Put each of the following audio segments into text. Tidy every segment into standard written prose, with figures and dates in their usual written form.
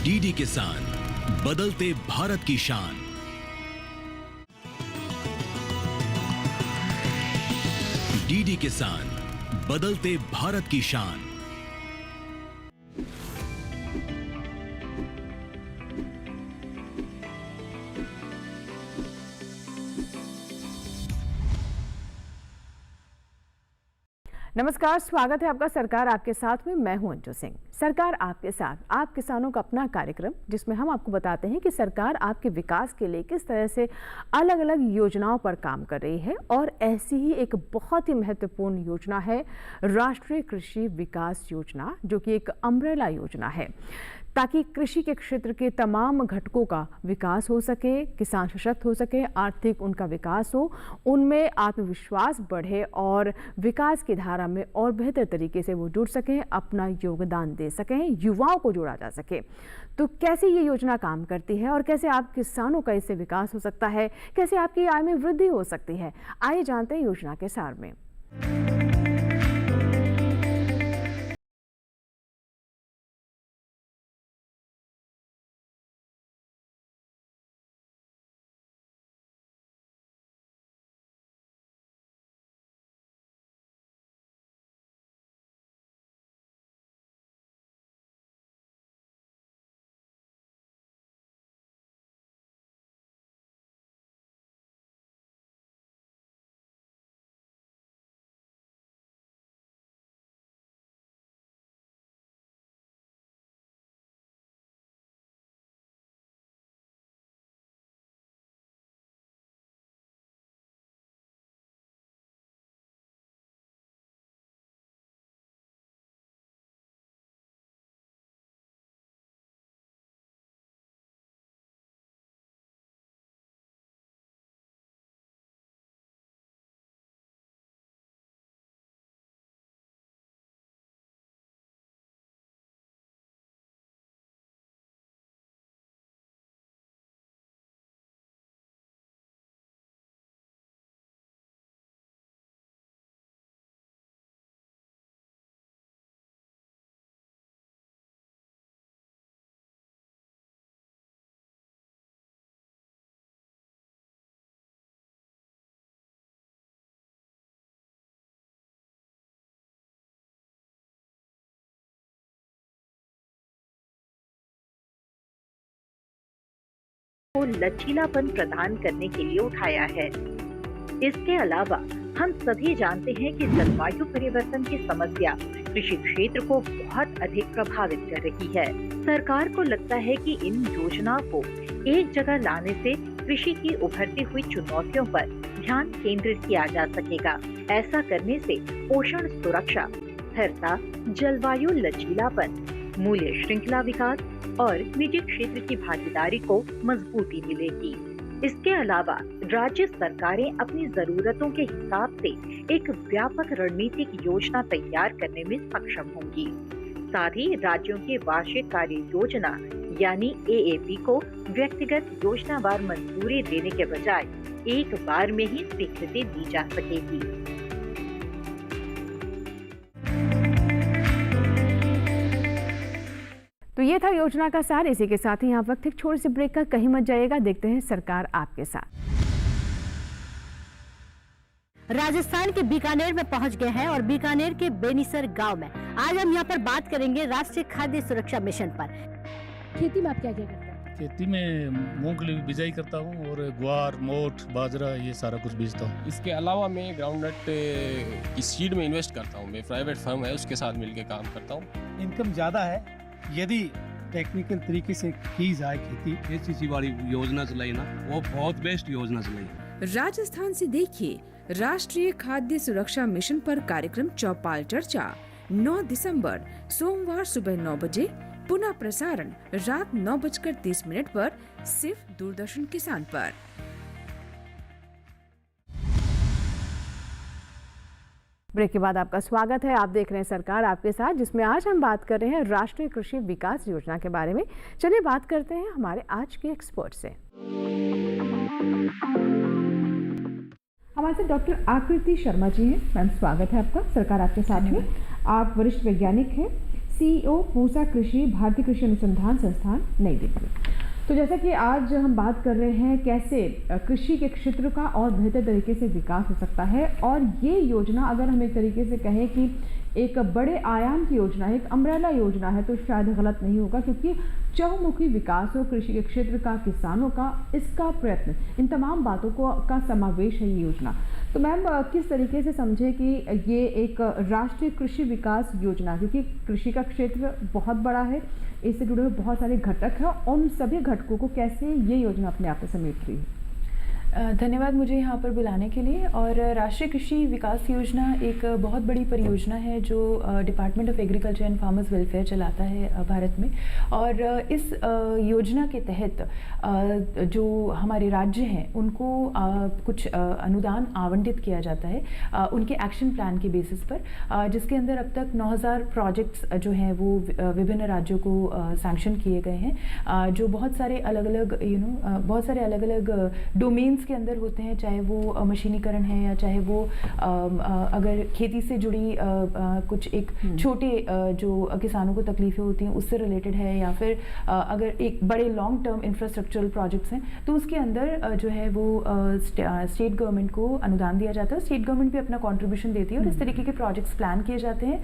DD किसान, बदलते भारत की शान। डीडी किसान, बदलते भारत की शान। नमस्कार, स्वागत है आपका सरकार आपके साथ में। मैं हूं अंजू सिंह। सरकार आपके साथ, आप किसानों का अपना कार्यक्रम, जिसमें हम आपको बताते हैं कि सरकार आपके विकास के लिए किस तरह से अलग अलग योजनाओं पर काम कर रही है। और ऐसी ही एक बहुत ही महत्वपूर्ण योजना है राष्ट्रीय कृषि विकास योजना, जो कि एक अम्ब्रेला योजना है, ताकि कृषि के क्षेत्र के तमाम घटकों का विकास हो सके, किसान सशक्त हो सके, आर्थिक उनका विकास हो, उनमें आत्मविश्वास बढ़े और विकास की धारा में और बेहतर तरीके से वो जुड़ सकें, अपना योगदान दे सकें, युवाओं को जोड़ा जा सके। तो कैसे ये योजना काम करती है और कैसे आप किसानों का इससे विकास हो सकता है, कैसे आपकी आय में वृद्धि हो सकती है, आइए जानते हैं योजना के सार में। को लचीलापन प्रदान करने के लिए उठाया है। इसके अलावा हम सभी जानते हैं कि जलवायु परिवर्तन की समस्या कृषि क्षेत्र को बहुत अधिक प्रभावित कर रही है। सरकार को लगता है कि इन योजनाओं को एक जगह लाने से कृषि की उभरती हुई चुनौतियों पर ध्यान केंद्रित किया जा सकेगा। ऐसा करने से पोषण सुरक्षा, स्थिरता, जलवायु लचीलापन, मूल्य श्रृंखला विकास और निजी क्षेत्र की भागीदारी को मजबूती मिलेगी। इसके अलावा राज्य सरकारें अपनी जरूरतों के हिसाब से एक व्यापक रणनीतिक योजना तैयार करने में सक्षम होंगी। साथ ही राज्यों की वार्षिक कार्य योजना यानी AAP को व्यक्तिगत योजनावार मंजूरी देने के बजाय एक बार में ही स्वीकृति दी जा सकेगी। तो ये था योजना का सार। इसी के साथ ही यहाँ वक्त एक छोटे से ब्रेक का, कहीं मत जाइएगा, देखते हैं सरकार आपके साथ। राजस्थान के बीकानेर में पहुंच गए हैं और बीकानेर के बेनीसर गांव में आज हम यहाँ पर बात करेंगे राष्ट्रीय खाद्य सुरक्षा मिशन पर। खेती में आप क्या क्या करते हैं? खेती में मूंगफली बिजाई करता हूँ और ग्वार, मोठ, बाजरा ये सारा कुछ बीजता हूँ। इसके अलावा मैं ग्राउंडनट की सीड में इन्वेस्ट करता हूँ। मैं प्राइवेट फर्म है उसके साथ मिलकर काम करता हूँ। इनकम ज़्यादा है यदि टेक्निकल तरीके से की जाए खेती। एससीसी वाली योजना चलाई ना, वो बहुत बेस्ट योजना चलाई। राजस्थान से देखिए राष्ट्रीय खाद्य सुरक्षा मिशन पर कार्यक्रम चौपाल चर्चा 9 दिसंबर सोमवार सुबह 9 बजे, पुनः प्रसारण रात 9:30 पर, सिर्फ दूरदर्शन किसान पर। ब्रेक के बाद आपका स्वागत है। आप देख रहे हैं सरकार आपके साथ, जिसमें आज हम बात कर रहे हैं राष्ट्रीय कृषि विकास योजना के बारे में। चलिए बात करते हैं हमारे आज के एक्सपर्ट से। हमारे साथ डॉक्टर आकृति शर्मा जी हैं। मैम, स्वागत है आपका। सरकार आपके साथ में। आप वरिष्ठ वैज्ञानिक हैं, CEO पूसा कृषि भारतीय कृषि अनुसंधान संस्थान नई दिल्ली। तो जैसा कि आज हम बात कर रहे हैं कैसे कृषि के क्षेत्र का और बेहतर तरीके से विकास हो सकता है, और ये योजना अगर हम एक तरीके से कहें कि एक बड़े आयाम की योजना है, एक अम्ब्रेला योजना है, तो शायद गलत नहीं होगा, क्योंकि चहुमुखी विकास हो कृषि के क्षेत्र का, किसानों का, इसका प्रयत्न, इन तमाम बातों को का समावेश है ये योजना। तो मैम किस तरीके से समझे कि ये एक राष्ट्रीय कृषि विकास योजना, क्योंकि कृषि का क्षेत्र बहुत बड़ा है, इससे जुड़े हुए बहुत सारे घटक हैं, और उन सभी घटकों को कैसे ये योजना अपने आप में समेट रही है? धन्यवाद मुझे यहाँ पर बुलाने के लिए। और राष्ट्रीय कृषि विकास योजना एक बहुत बड़ी परियोजना है जो department of agriculture and farmers welfare चलाता है भारत में। और इस योजना के तहत जो हमारे राज्य हैं उनको कुछ अनुदान आवंटित किया जाता है उनके एक्शन प्लान के बेसिस पर, जिसके अंदर अब तक 9000 प्रोजेक्ट्स जो हैं वो विभिन्न राज्यों को सैंक्शन किए गए हैं, जो बहुत सारे अलग अलग बहुत सारे अलग अलग डोमेन्स के अंदर होते हैं, चाहे वो मशीनीकरण है या चाहे वो अगर खेती से जुड़ी कुछ एक छोटे जो किसानों को तकलीफें होती हैं उससे रिलेटेड है, या फिर अगर एक बड़े लॉन्ग टर्म इंफ्रास्ट्रक्चरल प्रोजेक्ट्स हैं तो उसके अंदर जो है वो स्टेट गवर्नमेंट को अनुदान दिया जाता है। स्टेट गवर्नमेंट भी अपना कॉन्ट्रीब्यूशन देती है और इस तरीके के प्रोजेक्ट्स प्लान किए जाते हैं,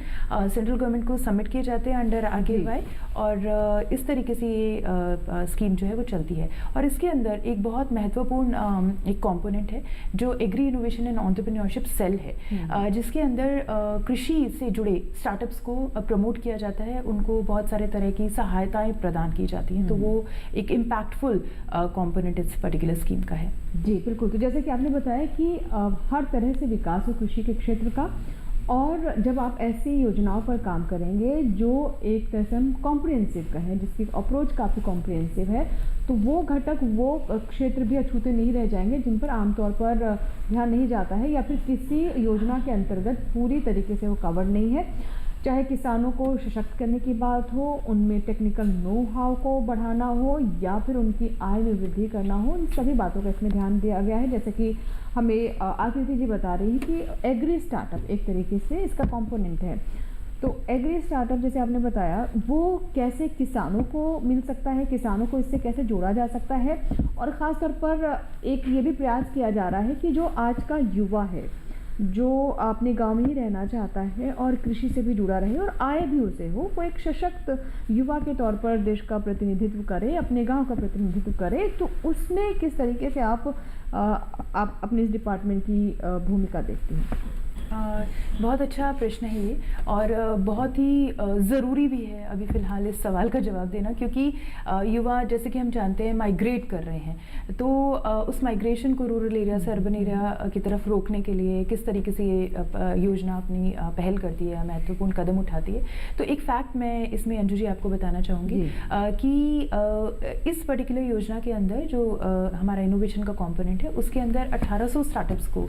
सेंट्रल गवर्नमेंट को सबमिट किए जाते हैं अंडर RKI, और इस तरीके से ये स्कीम जो है वो चलती है। और इसके अंदर एक बहुत महत्वपूर्ण एक कंपोनेंट है जो agri innovation and entrepreneurship cell है, जिसके अंदर कृषि से जुड़े स्टार्टअप्स को प्रमोट किया जाता है, उनको बहुत सारे तरह की सहायताएं प्रदान की जाती हैं। तो वो एक इम्पैक्टफुल कंपोनेंट इस पर्टिकुलर स्कीम का है। जी बिल्कुल। तो जैसे कि आपने बताया कि हर तरह से विकास हो कृषि के क्षेत्र का, और जब आप ऐसी योजनाओं पर काम करेंगे जो एक तरह से हम कॉम्प्रिहेंसिव कहें, जिसकी अप्रोच काफ़ी कॉम्प्रिहेंसिव है, तो वो घटक, वो क्षेत्र भी अछूते नहीं रह जाएंगे जिन पर आमतौर पर ध्यान नहीं जाता है, या फिर किसी योजना के अंतर्गत पूरी तरीके से वो कवर नहीं है। चाहे किसानों को सशक्त करने की बात हो, उनमें टेक्निकल नो हाउ को बढ़ाना हो, या फिर उनकी आय में वृद्धि करना हो, इन सभी बातों का इसमें ध्यान दिया गया है। जैसे कि हमें आकृति जी बता रही कि एग्री स्टार्टअप एक तरीके से इसका कंपोनेंट है। तो एग्री स्टार्टअप जैसे आपने बताया, वो कैसे किसानों को मिल सकता है, किसानों को इससे कैसे जोड़ा जा सकता है, और ख़ास तौर पर एक ये भी प्रयास किया जा रहा है कि जो आज का युवा है, जो अपने गांव में ही रहना चाहता है और कृषि से भी जुड़ा रहे और आय भी उसे हो, वो एक सशक्त युवा के तौर पर देश का प्रतिनिधित्व करे, अपने गांव का प्रतिनिधित्व करे। तो उसमें किस तरीके से आप अपने इस डिपार्टमेंट की भूमिका देखते हैं? बहुत अच्छा प्रश्न है ये, और बहुत ही ज़रूरी भी है अभी फ़िलहाल इस सवाल का जवाब देना, क्योंकि युवा जैसे कि हम जानते हैं माइग्रेट कर रहे हैं। तो उस माइग्रेशन को रूरल एरिया से अर्बन एरिया की तरफ रोकने के लिए किस तरीके से ये योजना अपनी पहल करती है, महत्वपूर्ण कदम उठाती है। तो एक फैक्ट मैं इसमें अंजू जी आपको बताना चाहूँगी कि इस पर्टिकुलर योजना के अंदर जो हमारा इनोवेशन का कॉम्पोनेंट है, उसके अंदर 1800 स्टार्टअप्स को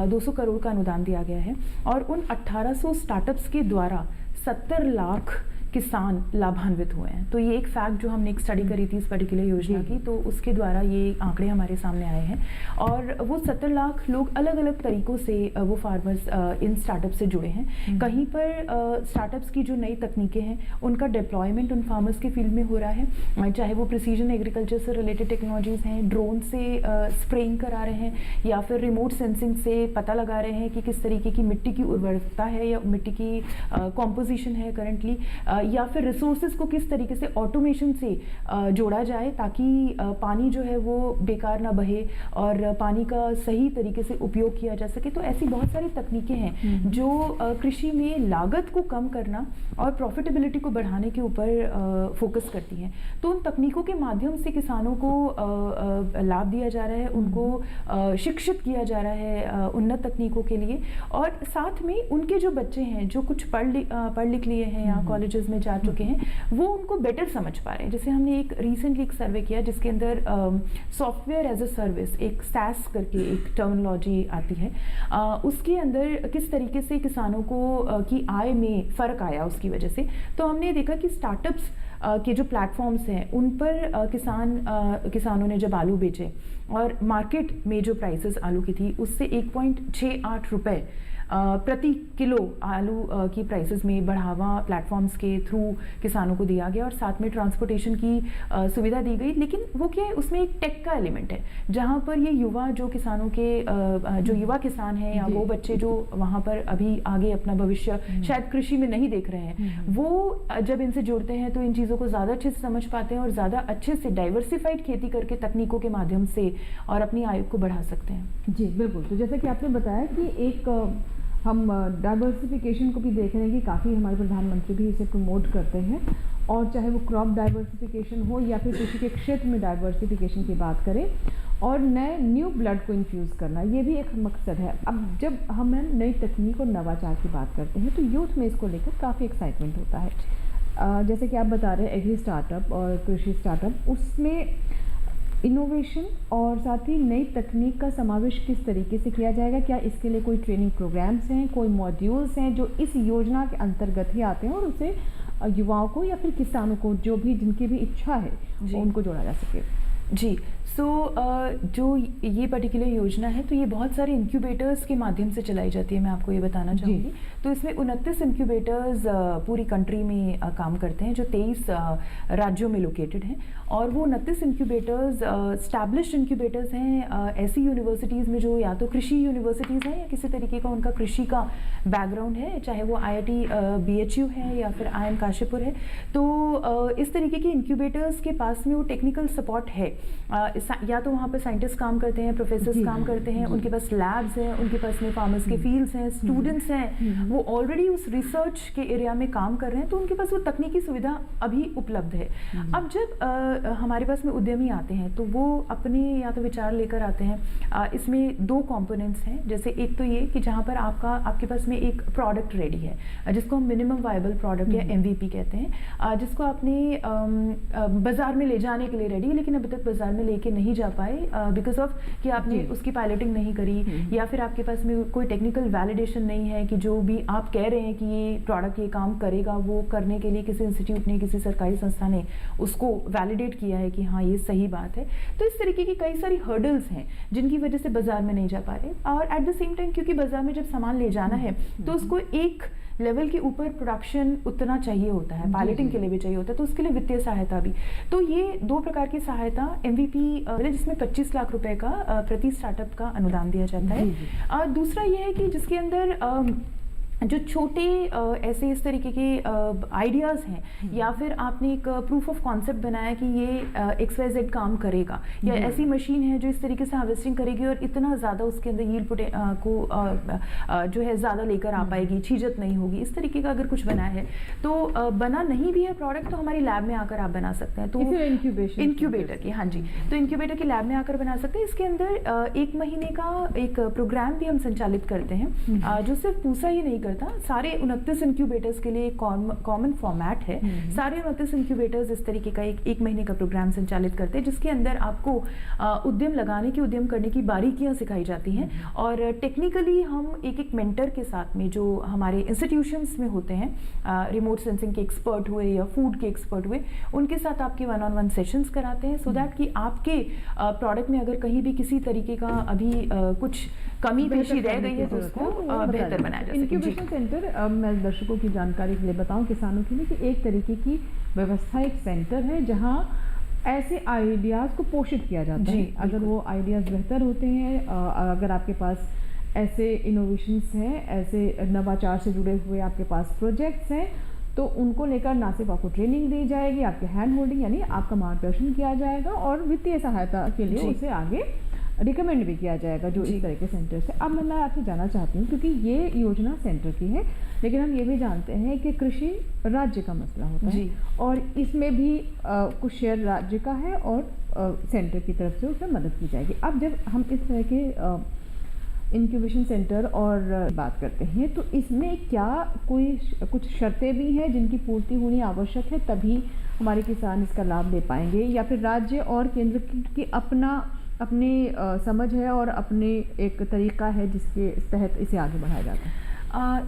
200 करोड़ का अनुदान दिया गया है, और उन 1800 स्टार्टअप्स के द्वारा 70 लाख किसान लाभान्वित हुए हैं। तो ये एक फैक्ट जो हमने एक स्टडी करी थी इस पर्टिकुलर योजना की, तो उसके द्वारा ये आंकड़े हमारे सामने आए हैं। और वो 70 लाख लोग अलग अलग तरीक़ों से वो फार्मर्स इन स्टार्टअप से जुड़े हैं। कहीं पर स्टार्टअप्स की जो नई तकनीकें हैं उनका डिप्लॉयमेंट उन फार्मर्स के फील्ड में हो रहा है, चाहे वो प्रिसीजन एग्रीकल्चर से रिलेटेड टेक्नोलॉजीज़ हैं, ड्रोन से स्प्रेइंग करा रहे हैं, या फिर रिमोट सेंसिंग से पता लगा रहे हैं कि किस तरीके की मिट्टी की उर्वरकता है या मिट्टी की कॉम्पोजिशन है करंटली, या फिर रिसोर्सेज को किस तरीके से ऑटोमेशन से जोड़ा जाए ताकि पानी जो है वो बेकार ना बहे और पानी का सही तरीके से उपयोग किया जा सके। तो ऐसी बहुत सारी तकनीकें हैं जो कृषि में लागत को कम करना और प्रॉफिटेबिलिटी को बढ़ाने के ऊपर फोकस करती हैं। तो उन तकनीकों के माध्यम से किसानों को लाभ दिया जा रहा है, उनको शिक्षित किया जा रहा है उन्नत तकनीकों के लिए, और साथ में उनके जो बच्चे हैं जो कुछ पढ़ लिख लिए हैं या कॉलेजेस में जा चुके हैं, वो उनको बेटर समझ पा रहे हैं। जैसे हमने एक रिसेंटली एक सर्वे किया जिसके अंदर सॉफ्टवेयर एज अ सर्विस, एक SaaS करके एक टर्मिनोलॉजी आती है, उसके अंदर किस तरीके से किसानों को की आय में फ़र्क आया उसकी वजह से। तो हमने देखा कि स्टार्टअप्स के जो प्लेटफॉर्म्स हैं उन पर किसानों ने जब आलू बेचे और मार्केट में जो प्राइसेस आलू की थी उससे 1.68 रुपये प्रति किलो आलू की प्राइसेस में बढ़ावा प्लेटफॉर्म्स के थ्रू किसानों को दिया गया और साथ में ट्रांसपोर्टेशन की सुविधा दी गई। लेकिन वो क्या है, उसमें एक टेक का एलिमेंट है जहाँ पर ये युवा जो किसानों के जो युवा किसान हैं या वो बच्चे जो वहाँ पर अभी आगे अपना भविष्य शायद कृषि में नहीं देख रहे हैं, वो जब इनसे जुड़ते हैं तो इन चीज़ों को ज़्यादा अच्छे से समझ पाते हैं और ज़्यादा अच्छे से डाइवर्सिफाइड खेती करके तकनीकों के माध्यम से और अपनी आय को बढ़ा सकते हैं। जी बिल्कुल। तो जैसा कि आपने बताया कि एक हम डाइवर्सिफिकेशन को भी देख रहे हैं कि काफ़ी हमारे प्रधानमंत्री भी इसे प्रमोट करते हैं, और चाहे वो क्रॉप डाइवर्सिफिकेशन हो या फिर कृषि के क्षेत्र में डाइवर्सिफिकेशन की बात करें और नए न्यू ब्लड को इन्फ्यूज़ करना, ये भी एक मकसद है। अब जब हम नई तकनीक और नवाचार की बात करते हैं तो यूथ में इसको लेकर काफ़ी एक्साइटमेंट होता है। जैसे कि आप बता रहे हैं एग्री स्टार्टअप और कृषि स्टार्टअप, उसमें इनोवेशन और साथ ही नई तकनीक का समावेश किस तरीके से किया जाएगा? क्या इसके लिए कोई ट्रेनिंग प्रोग्राम्स हैं, कोई मॉड्यूल्स हैं जो इस योजना के अंतर्गत ही आते हैं और उसे युवाओं को या फिर किसानों को जो भी जिनकी भी इच्छा है उनको जोड़ा जा सके? जी, जो ये पर्टिकुलर योजना है तो ये बहुत सारे इंक्यूबेटर्स के माध्यम से चलाई जाती है, मैं आपको ये बताना चाहूँगी। तो इसमें 29 इंक्यूबेटर्स पूरी कंट्री में काम करते हैं जो 23 राज्यों में लोकेटेड हैं, और वो 29 इंक्यूबेटर्स स्टैब्लिश्ड इंक्यूबेटर्स हैं ऐसी यूनिवर्सिटीज़ में जो या तो कृषि यूनिवर्सिटीज़ हैं या किसी तरीके का उनका कृषि का बैकग्राउंड है, चाहे वो IIT BHU है या फिर IIM काशीपुर है। तो इस तरीके के इंक्यूबेटर्स के पास में वो टेक्निकल सपोर्ट है, या तो वहाँ पर साइंटिस्ट काम करते हैं, प्रोफेसर्स काम करते हैं, उनके पास लैब्स हैं, उनके पास में फार्मर्स के फील्ड्स हैं, स्टूडेंट्स हैं, वो ऑलरेडी उस रिसर्च के एरिया में काम कर रहे हैं, तो उनके पास वो तकनीकी सुविधा अभी उपलब्ध है। अब जब हमारे पास में उद्यमी आते हैं तो वो अपने या तो विचार लेकर आते हैं। इसमें 2 कंपोनेंट्स हैं, जैसे एक तो ये कि जहाँ पर आपके पास में एक प्रोडक्ट रेडी है जिसको हम मिनिमम वायबल प्रोडक्ट या MVP कहते हैं, जिसको आपने बाजार में ले जाने के लिए रेडी है लेकिन अभी तक बाजार में लेके नहीं जा पाए बिकॉज ऑफ कि आपने उसकी पायलटिंग नहीं करी या फिर आपके पास में कोई टेक्निकल वैलिडेशन नहीं है कि जो भी आप कह रहे हैं कि ये प्रोडक्ट ये काम करेगा, वो करने के लिए किसी इंस्टीट्यूट ने, किसी सरकारी संस्था ने उसको वैलिडेट किया है कि हाँ ये सही बात है। तो इस तरीके की कई सारी हर्डल्स हैं जिनकी वजह से बाजार में नहीं जा पा रहे, और एट द सेम टाइम क्योंकि बाजार में जब सामान ले जाना है तो उसको एक लेवल के ऊपर प्रोडक्शन उतना चाहिए होता है, पायलटिंग के लिए भी चाहिए होता है, तो उसके लिए वित्तीय सहायता भी। तो ये 2 प्रकार की सहायता MVP जिसमें 25 लाख रुपए का प्रति स्टार्टअप का अनुदान दिया जाता है। दूसरा ये है कि जिसके अंदर जो छोटे ऐसे इस तरीके के आइडियाज़ हैं या फिर आपने एक प्रूफ ऑफ कॉन्सेप्ट बनाया कि ये XYZ काम करेगा या ऐसी मशीन है जो इस तरीके से हार्वेस्टिंग करेगी और इतना ज़्यादा उसके अंदर यील्ड को जो है ज़्यादा लेकर आ पाएगी, छीजत नहीं होगी, इस तरीके का अगर कुछ बनाया है तो बना नहीं भी है प्रोडक्ट तो हमारी लैब में आकर आप बना सकते हैं। तो इंक्यूबेटर की, हाँ जी, तो इंक्यूबेटर की लैब में आकर बना सकते हैं। इसके अंदर 1 महीने का एक प्रोग्राम भी हम संचालित करते हैं जो सिर्फ पूसा ही नहीं सारे 29 इंक्यूबेटर्स के लिए कॉमन फॉर्मेट है। सारे 29 इंक्यूबेटर्स इस तरीके का एक महीने का प्रोग्राम संचालित करते हैं जिसके अंदर आपको उद्यम लगाने की, उद्यम करने की बारीकियां सिखाई जाती हैं, और टेक्निकली हम एक मेंटर के साथ में जो हमारे इंस्टीट्यूशंस में होते हैं, रिमोट सेंसिंग के एक्सपर्ट हुए या फूड के एक्सपर्ट हुए, उनके साथ आपके 1-on-1 सेशंस कराते हैं सो दैट कि आपके प्रोडक्ट में अगर कहीं भी किसी तरीके का अभी कुछ कमी पेशी रह गई है तो उसको बेहतर बनाया जा सके। इंक्यूबेशन सेंटर, मैं दर्शकों की जानकारी के लिए बताऊं, किसानों के लिए, कि एक तरीके की व्यवस्था, एक सेंटर है जहां ऐसे आइडियाज़ को पोषित किया जाता है। अगर वो आइडियाज़ बेहतर होते हैं, अगर आपके पास ऐसे इनोवेशंस हैं, ऐसे नवाचार से जुड़े हुए आपके पास प्रोजेक्ट्स हैं, तो उनको लेकर ना सिर्फ आपको ट्रेनिंग दी जाएगी, आपके हैंड होल्डिंग यानी आपका मार्गदर्शन किया जाएगा और वित्तीय सहायता के लिए उसे आगे रिकमेंड भी किया जाएगा जो इस तरह के सेंटर से। अब मैं आपसे जानना चाहती हूँ, क्योंकि ये योजना सेंटर की है लेकिन हम ये भी जानते हैं कि कृषि राज्य का मसला होता है और इसमें भी कुछ शेयर राज्य का है और सेंटर की तरफ से उसमें मदद की जाएगी। अब जब हम इस तरह के इंक्यूबेशन सेंटर और बात करते हैं तो इसमें क्या कुछ शर्तें भी हैं जिनकी पूर्ति होनी आवश्यक है तभी हमारे किसान इसका लाभ ले पाएंगे, या फिर राज्य और केंद्र की अपनी समझ है और अपने एक तरीका है जिसके तहत इसे आगे बढ़ाया जाता है?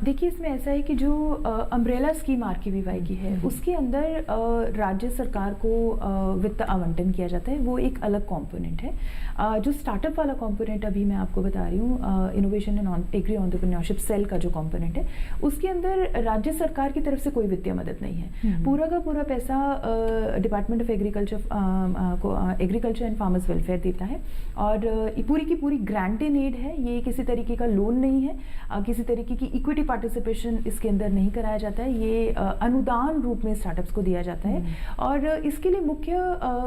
देखिए, इसमें ऐसा है कि जो अम्ब्रेला स्कीम आरकेवीवाई की है, उसके अंदर राज्य सरकार को वित्त आवंटन किया जाता है, वो एक अलग कंपोनेंट है। जो स्टार्टअप वाला कंपोनेंट अभी मैं आपको बता रही हूँ, innovation and agri entrepreneurship cell का जो कंपोनेंट है, उसके अंदर राज्य सरकार की तरफ से कोई वित्तीय मदद नहीं है। पूरा का पूरा पैसा department of agriculture and farmers welfare देता है, और ये पूरी की पूरी ग्रांट इन एड है। ये किसी तरीके का लोन नहीं है, किसी तरीके की इक्विटी पार्टिसिपेशन इसके अंदर नहीं कराया जाता है। ये अनुदान रूप में स्टार्टअप्स को दिया जाता है। और इसके लिए मुख्य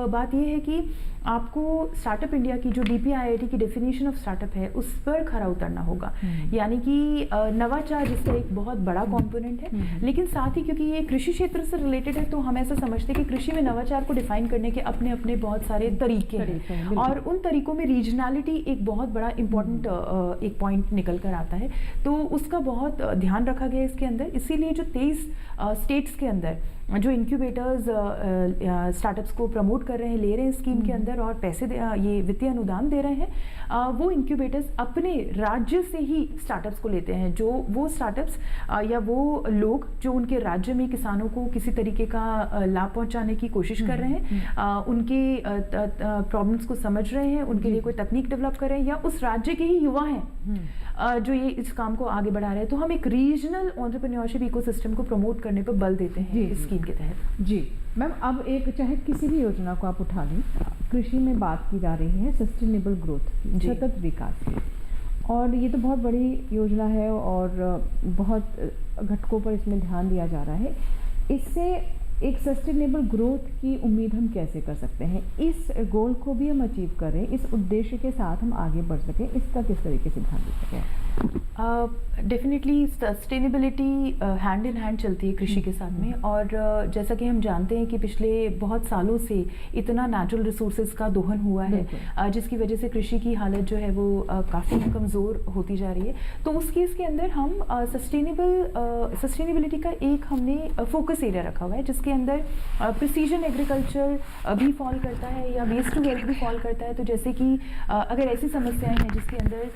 बात ये है कि आपको स्टार्टअप इंडिया की जो DPIIT की डेफिनेशन ऑफ स्टार्टअप है, उस पर खरा उतरना होगा। यानी कि नवाचार जिसका एक बहुत बड़ा कंपोनेंट है, लेकिन साथ ही क्योंकि ये कृषि क्षेत्र से रिलेटेड है, तो हम ऐसा समझते हैं कि कृषि में नवाचार को डिफाइन करने के अपने अपने बहुत सारे तरीके हैं, और उन तरीकों में रीजनलिटी एक बहुत बड़ा इंपॉर्टेंट एक पॉइंट निकल कर आता है। तो उसका बहुत ध्यान रखा गया इसके अंदर। इसीलिए जो 23 स्टेट्स के अंदर जो इंक्यूबेटर्स स्टार्टअप्स को प्रमोट कर रहे हैं, ले रहे हैं स्कीम के अंदर, और पैसे ये वित्तीय अनुदान दे रहे हैं, वो इंक्यूबेटर्स अपने राज्य से ही स्टार्टअप्स को लेते हैं। जो वो स्टार्टअप्स या वो लोग जो उनके राज्य में किसानों को किसी तरीके का लाभ पहुंचाने की कोशिश कर रहे हैं, उनके प्रॉब्लम्स को समझ रहे हैं, उनके लिए कोई तकनीक डेवलप कर रहे हैं, या उस राज्य के ही युवा हैं जो ये इस काम को आगे बढ़ा रहे हैं, तो हम एक रीजनल एंटरप्रेन्योरशिप इकोसिस्टम को प्रमोट करने पर बल देते हैं इस स्कीम के तहत। जी मैम, अब एक चाहे किसी भी योजना को आप उठा लें, कृषि में बात की जा रही है सस्टेनेबल ग्रोथ की, सतत विकास की, और ये तो बहुत बड़ी योजना है और बहुत घटकों पर इसमें ध्यान दिया जा रहा है। इससे एक सस्टेनेबल ग्रोथ की उम्मीद हम कैसे कर सकते हैं? इस गोल को भी हम अचीव करें, इस उद्देश्य के साथ हम आगे बढ़ सकें, इसका किस तरीके से ध्यान दे सकें? Definitely sustainability hand in hand चलती है कृषि के साथ में। और जैसा कि हम जानते हैं कि पिछले बहुत सालों से इतना नेचुरल रिसोर्सेज का दोहन हुआ है, जिसकी वजह से कृषि की हालत जो है वो काफ़ी कमज़ोर होती जा रही है। तो उस केस के अंदर हम सस्टेनेबिलिटी का एक हमने फोकस एरिया रखा हुआ है, जिसके अंदर प्रिसीजन एग्रीकल्चर भी फॉल करता है या वेस्ट टू वेल्थ भी फॉल करता है। तो जैसे कि अगर ऐसी समस्याएं हैं जिसके अंदर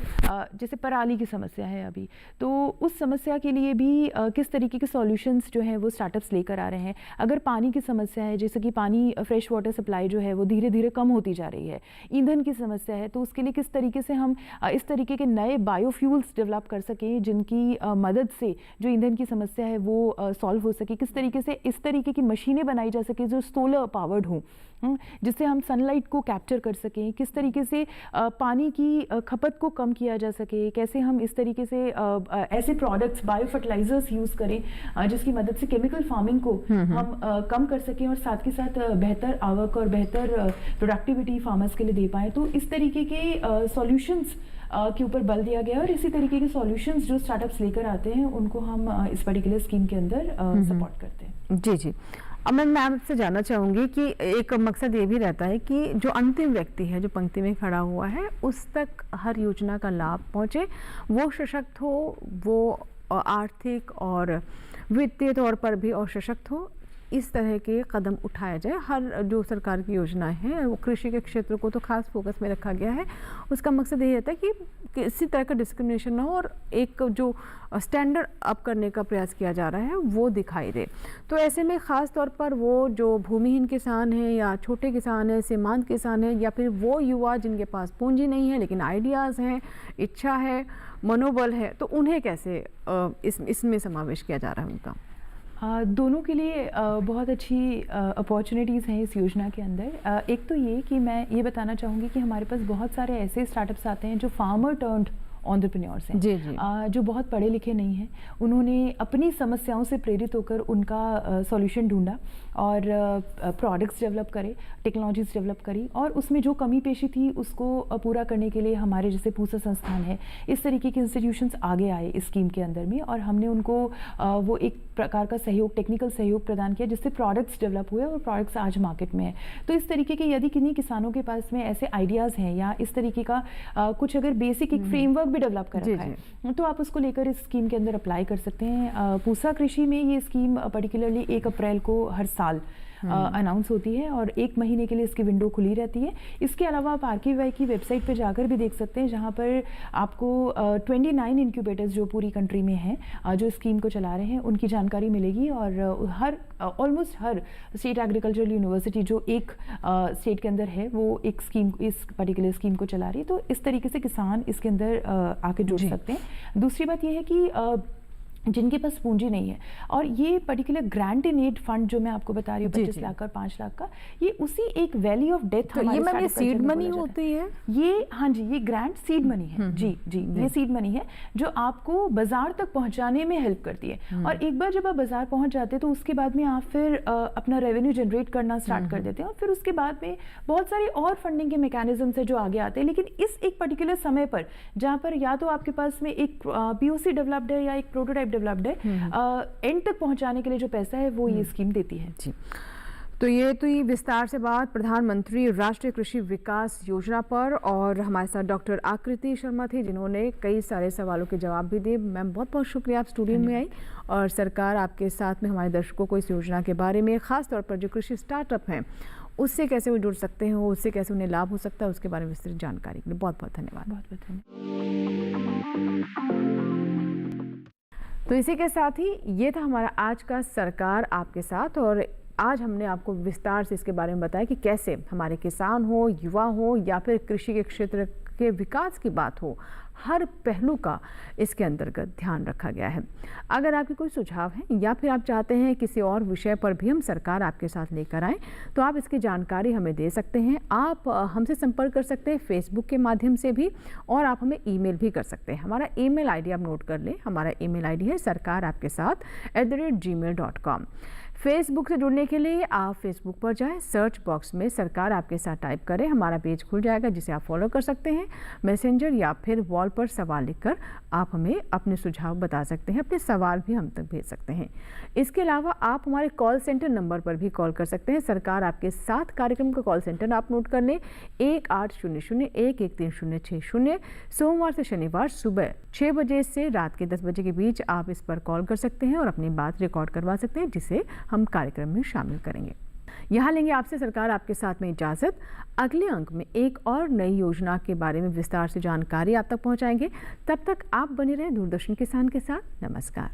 जैसे पराली की समस्या है अभी, तो उस समस्या के लिए भी किस तरीके के सॉल्यूशंस जो हैं वो स्टार्टअप्स लेकर आ रहे हैं। अगर पानी की समस्या है, जैसे कि पानी फ्रेश वाटर सप्लाई जो है वो धीरे धीरे कम होती जा रही है, ईंधन की समस्या है, तो उसके लिए किस तरीके से हम इस तरीके के नए बायोफ्यूल्स डेवलप कर सकें जिनकी मदद से जो ईंधन की समस्या है वो सॉल्व हो सके। किस तरीके से इस तरीके की मशीनें बनाई जा सके जो सोलर पावर्ड हों, जिससे हम सनलाइट को कैप्चर कर सकें। किस तरीके से पानी की खपत को कम किया जा सके, कैसे हम इस तरीके से ऐसे प्रोडक्ट्स बायो फर्टिलाइजर्स यूज़ करें जिसकी मदद से केमिकल फार्मिंग को हम कम कर सकें, और साथ के साथ बेहतर आवक और बेहतर प्रोडक्टिविटी फार्मर्स के लिए दे पाएँ। तो इस तरीके के सॉल्यूशंस के ऊपर बल दिया गया, और इसी तरीके के सॉल्यूशंस जो स्टार्टअप्स लेकर आते हैं उनको हम इस पर्टिकुलर स्कीम के अंदर सपोर्ट करते हैं। जी जी। अब मैं आपसे जानना चाहूँगी कि एक मकसद ये भी रहता है कि जो अंतिम व्यक्ति है जो पंक्ति में खड़ा हुआ है उस तक हर योजना का लाभ पहुँचे, वो सशक्त हो, वो आर्थिक और वित्तीय तौर पर भी और सशक्त हो। इस तरह के कदम उठाया जाए। हर जो सरकार की योजनाएं हैं वो कृषि के क्षेत्र को तो खास फोकस में रखा गया है। उसका मकसद ये रहता है कि किसी तरह का डिस्क्रिमिनेशन ना हो और एक जो स्टैंडर्ड अप करने का प्रयास किया जा रहा है वो दिखाई दे। तो ऐसे में ख़ास तौर पर वो जो भूमिहीन किसान हैं या छोटे किसान हैं, सीमांत किसान हैं, या फिर वो युवा जिनके पास पूंजी नहीं है लेकिन आइडियाज़ हैं, इच्छा है, मनोबल है, तो उन्हें कैसे इसमें समावेश किया जा रहा है उनका? दोनों के लिए बहुत अच्छी अपॉर्चुनिटीज़ हैं इस योजना के अंदर। एक तो ये कि मैं ये बताना चाहूँगी कि हमारे पास बहुत सारे ऐसे स्टार्टअप्स आते हैं जो फार्मर टर्न्ड एंटरप्रेन्योर्स हैं, जी जी। जो बहुत पढ़े लिखे नहीं हैं। उन्होंने अपनी समस्याओं से प्रेरित होकर उनका सॉल्यूशन ढूंढा और प्रोडक्ट्स डेवलप करे, टेक्नोलॉजीज़ डेवलप करी, और उसमें जो कमी पेशी थी उसको पूरा करने के लिए हमारे जैसे पूसा संस्थान है, इस तरीके के इंस्टीट्यूशंस आगे आए इस स्कीम के अंदर में, और हमने उनको वो एक प्रकार का सहयोग, टेक्निकल सहयोग प्रदान किया जिससे प्रोडक्ट्स डेवलप हुए और प्रोडक्ट्स आज मार्केट में है। तो इस तरीके के यदि किन्हीं किसानों के पास में ऐसे आइडियाज़ हैं या इस तरीके का कुछ अगर बेसिक एक फ्रेमवर्क भी डेवलप कर रखा है तो आप उसको लेकर इस स्कीम के अंदर अप्लाई कर सकते हैं। पूसा कृषि में ये स्कीम पर्टिकुलरली 1 अप्रैल को हर साल अनाउंस होती है और 1 महीने के लिए इसकी विंडो खुली रहती है। इसके अलावा आप RKVY की वेबसाइट पर जाकर भी देख सकते हैं, जहाँ पर आपको 29 इंक्यूबेटर्स जो पूरी कंट्री में हैं जो स्कीम को चला रहे हैं उनकी जानकारी मिलेगी। और ऑलमोस्ट हर स्टेट एग्रीकल्चरल यूनिवर्सिटी जो एक स्टेट के अंदर है वो एक स्कीम, इस पर्टिकुलर स्कीम को चला रही है। तो इस तरीके से किसान इसके अंदर आके जुड़ सकते हैं। दूसरी बात यह है कि जिनके पास पूंजी नहीं है, और ये particular grant in aid fund जो मैं आपको बता रही हूँ 25 लाख और 5 लाख का, ये उसी एक वैली ऑफ डेथ तो ये मैम सीड मनी होती है ये? हाँ जी, ये ग्रांट सीड मनी है। जी जी, ये सीड मनी है जो आपको बाजार तक पहुंचाने में हेल्प करती है। और एक बार जब आप बाजार पहुंच जाते हैं तो उसके बाद में आप फिर अपना रेवेन्यू जनरेट करना स्टार्ट कर देते हैं, और फिर उसके बाद में बहुत सारी और फंडिंग के मैकेनिज्म है जो आगे आते हैं। लेकिन इस एक पर्टिकुलर समय पर जहाँ पर या तो आपके पास में एक POC डेवलप्ड है या एक प्रोटोटाइप डेवलप्ड है, एंड तक पहुंचाने के लिए जो पैसा है वो ये स्कीम देती है। जी, तो ये विस्तार से बात प्रधानमंत्री राष्ट्रीय कृषि विकास योजना पर, और हमारे साथ डॉक्टर आकृति शर्मा थी जिन्होंने कई सारे सवालों के जवाब भी दिए। मैम बहुत बहुत शुक्रिया, आप स्टूडियो में आई और सरकार आपके साथ में हमारे दर्शकों को इस योजना के बारे में, खास तौर पर जो कृषि स्टार्टअप हैं उससे कैसे वो जुड़ सकते हैं, उससे कैसे उन्हें लाभ हो सकता है, उसके बारे में विस्तृत जानकारी के लिए बहुत बहुत धन्यवाद। बहुत बहुत धन्यवाद। तो इसी के साथ ही ये था हमारा आज का सरकार आपके साथ, और आज हमने आपको विस्तार से इसके बारे में बताया कि कैसे हमारे किसान हो, युवा हो या फिर कृषि के क्षेत्र के विकास की बात हो, हर पहलू का इसके अंतर्गत ध्यान रखा गया है। अगर आपके कोई सुझाव हैं या फिर आप चाहते हैं किसी और विषय पर भी हम सरकार आपके साथ लेकर आएँ, तो आप इसकी जानकारी हमें दे सकते हैं। आप हमसे संपर्क कर सकते हैं फेसबुक के माध्यम से भी, और आप हमें ईमेल भी कर सकते हैं। हमारा ईमेल आईडी आप नोट कर लें, हमारा ईमेल आईडी है sarkaraapkesath@gmail.com। फेसबुक से जुड़ने के लिए आप फेसबुक पर जाएं, सर्च बॉक्स में सरकार आपके साथ टाइप करें, हमारा पेज खुल जाएगा जिसे आप फॉलो कर सकते हैं। मैसेंजर या फिर वॉल पर सवाल लिखकर आप हमें अपने सुझाव बता सकते हैं, अपने सवाल भी हम तक भेज सकते हैं। इसके अलावा आप हमारे कॉल सेंटर नंबर पर भी कॉल कर सकते हैं। सरकार आपके साथ कार्यक्रम का कॉल सेंटर आप नोट कर लें, 1800-113-060। सोमवार से शनिवार सुबह 6 बजे से रात के 10 बजे के बीच आप इस पर कॉल कर सकते हैं और अपनी बात रिकॉर्ड करवा सकते हैं, जिसे हम कार्यक्रम में शामिल करेंगे। यहाँ लेंगे आपसे सरकार आपके साथ में इजाज़त। अगले अंक में एक और नई योजना के बारे में विस्तार से जानकारी आप तक पहुँचाएंगे। तब तक आप बने रहें दूरदर्शन किसान के साथ। नमस्कार।